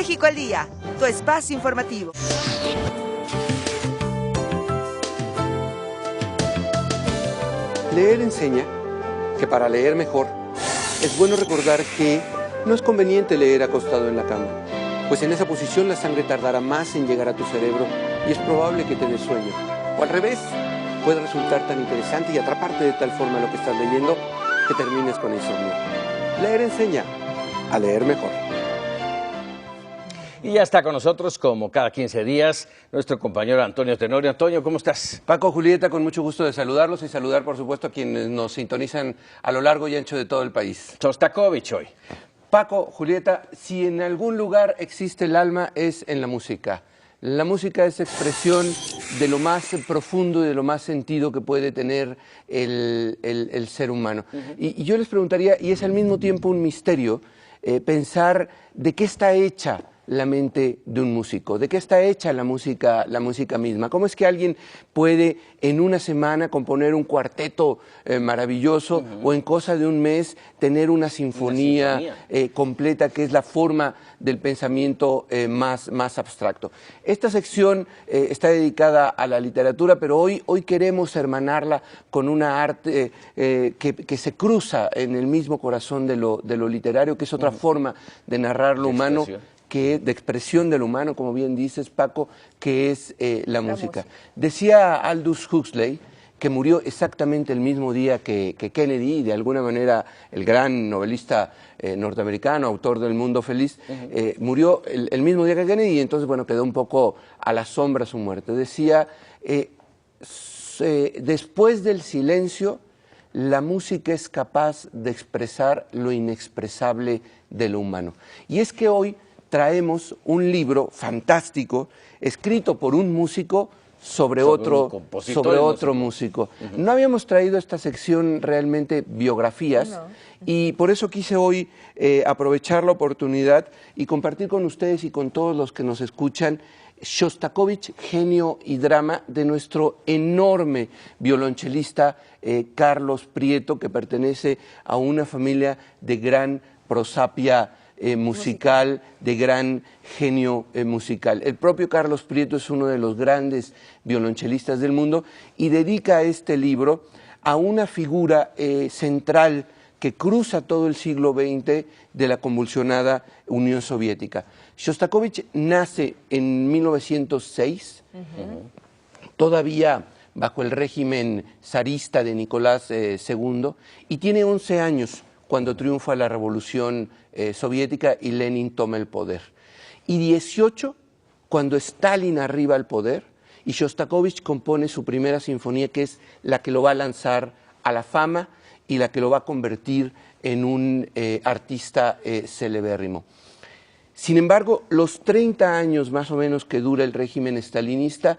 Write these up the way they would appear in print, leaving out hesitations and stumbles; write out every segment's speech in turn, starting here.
México al Día, tu espacio informativo. Leer enseña que para leer mejor es bueno recordar que no es conveniente leer acostado en la cama, pues en esa posición la sangre tardará más en llegar a tu cerebro y es probable que te dé sueño. O al revés, puede resultar tan interesante y atraparte de tal forma lo que estás leyendo que termines con insomnio. Leer enseña a leer mejor. Y ya está con nosotros, como cada 15 días, nuestro compañero Antonio Tenorio. Antonio, ¿cómo estás? Paco, Julieta, con mucho gusto de saludarlos y saludar, por supuesto, a quienes nos sintonizan a lo largo y ancho de todo el país. Shostakovich hoy. Paco, Julieta, si en algún lugar existe el alma, es en la música. La música es expresión de lo más profundo y de lo más sentido que puede tener el ser humano. Y yo les preguntaría, y es al mismo tiempo un misterio, pensar de qué está hecha la mente de un músico, de qué está hecha la música misma. ¿Cómo es que alguien puede en una semana componer un cuarteto maravilloso o en cosa de un mes tener una sinfonía completa, que es la forma del pensamiento más abstracto? Esta sección está dedicada a la literatura, pero hoy queremos hermanarla con una arte que se cruza en el mismo corazón de lo literario, que es otra forma de narrar lo humano, de expresión del humano, como bien dices, Paco, que es la música. Decía Aldous Huxley, que murió exactamente el mismo día que Kennedy, y de alguna manera el gran novelista norteamericano, autor del Mundo Feliz, murió el mismo día que Kennedy, y entonces, bueno, quedó un poco a la sombra su muerte. Decía, después del silencio, la música es capaz de expresar lo inexpresable de lo humano. Y es que hoy traemos un libro fantástico, escrito por un músico sobre otro músico. No habíamos traído esta sección realmente biografías, y por eso quise hoy aprovechar la oportunidad y compartir con ustedes y con todos los que nos escuchan Shostakovich, genio y drama, de nuestro enorme violonchelista Carlos Prieto, que pertenece a una familia de gran prosapia musical, de gran genio musical. El propio Carlos Prieto es uno de los grandes violonchelistas del mundo y dedica este libro a una figura central que cruza todo el siglo XX de la convulsionada Unión Soviética. Shostakovich nace en 1906, todavía bajo el régimen zarista de Nicolás II, y tiene 11 años cuando triunfa la Revolución Soviética y Lenin toma el poder. Y 18 cuando Stalin arriba al poder y Shostakovich compone su primera sinfonía, que es la que lo va a lanzar a la fama y la que lo va a convertir en un artista celebérrimo. Sin embargo, los 30 años más o menos que dura el régimen estalinista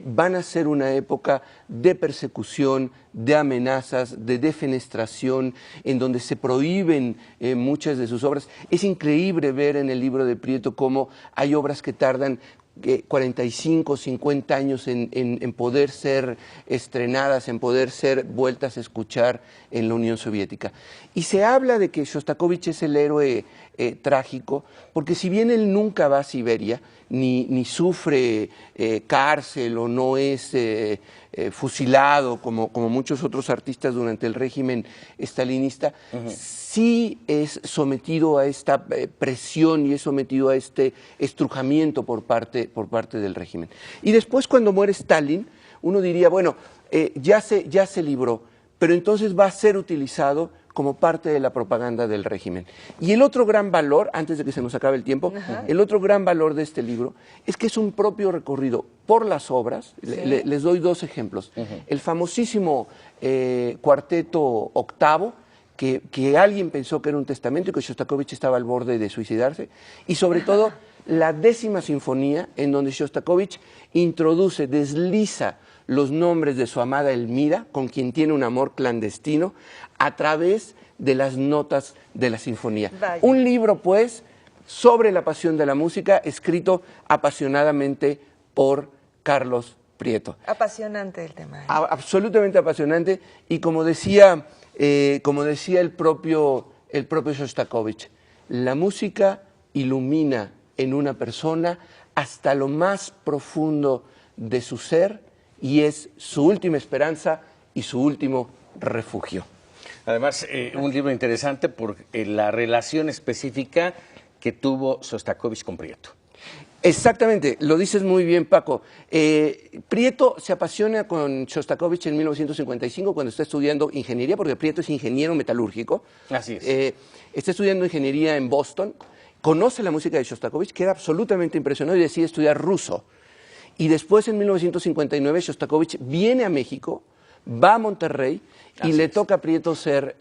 van a ser una época de persecución, de amenazas, de defenestración, en donde se prohíben muchas de sus obras. Es increíble ver en el libro de Prieto cómo hay obras que tardan 45, 50 años en poder ser estrenadas, en poder ser vueltas a escuchar en la Unión Soviética. Y se habla de que Shostakovich es el héroe trágico, porque si bien él nunca va a Siberia, ni sufre cárcel o no es fusilado como muchos otros artistas durante el régimen estalinista, sí es sometido a esta presión y es sometido a este estrujamiento por parte del régimen. Y después, cuando muere Stalin, uno diría, bueno, ya se libró, pero entonces va a ser utilizado como parte de la propaganda del régimen. Y el otro gran valor, antes de que se nos acabe el tiempo, el otro gran valor de este libro es que es un propio recorrido por las obras. Les doy dos ejemplos. El famosísimo cuarteto octavo, que alguien pensó que era un testamento y que Shostakovich estaba al borde de suicidarse, y sobre todo la 10ª sinfonía, en donde Shostakovich introduce, desliza los nombres de su amada Elmira, con quien tiene un amor clandestino, a través de las notas de la sinfonía. Vaya. Un libro, pues, sobre la pasión de la música, escrito apasionadamente por Carlos Prieto. Apasionante el tema. Absolutamente apasionante, y como decía el propio Shostakovich, la música ilumina en una persona hasta lo más profundo de su ser y es su última esperanza y su último refugio. Además, un libro interesante por la relación específica que tuvo Shostakovich con Prieto. Exactamente, lo dices muy bien, Paco. Prieto se apasiona con Shostakovich en 1955 cuando está estudiando ingeniería, porque Prieto es ingeniero metalúrgico. Así es. Está estudiando ingeniería en Boston, conoce la música de Shostakovich, queda absolutamente impresionado y decide estudiar ruso. Y después, en 1959, Shostakovich viene a México, va a Monterrey y le toca a Prieto ser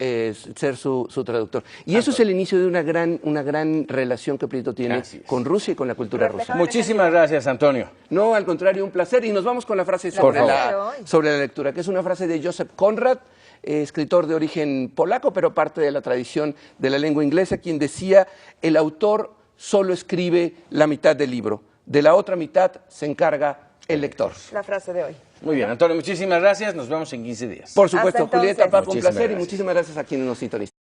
su traductor. Y eso es el inicio de una gran relación que Prieto tiene con Rusia y con la cultura rusa. Muchísimas gracias, Antonio. No, al contrario, un placer. Y nos vamos con la frase sobre la lectura, que es una frase de Joseph Conrad, escritor de origen polaco, pero parte de la tradición de la lengua inglesa, quien decía: el autor solo escribe la mitad del libro, de la otra mitad se encarga el lector. La frase de hoy. Muy bien, Antonio, muchísimas gracias. Nos vemos en 15 días. Por supuesto, Hasta Julieta, entonces. Paco, un placer Muchísimas y muchísimas gracias a quienes nos sintonizan.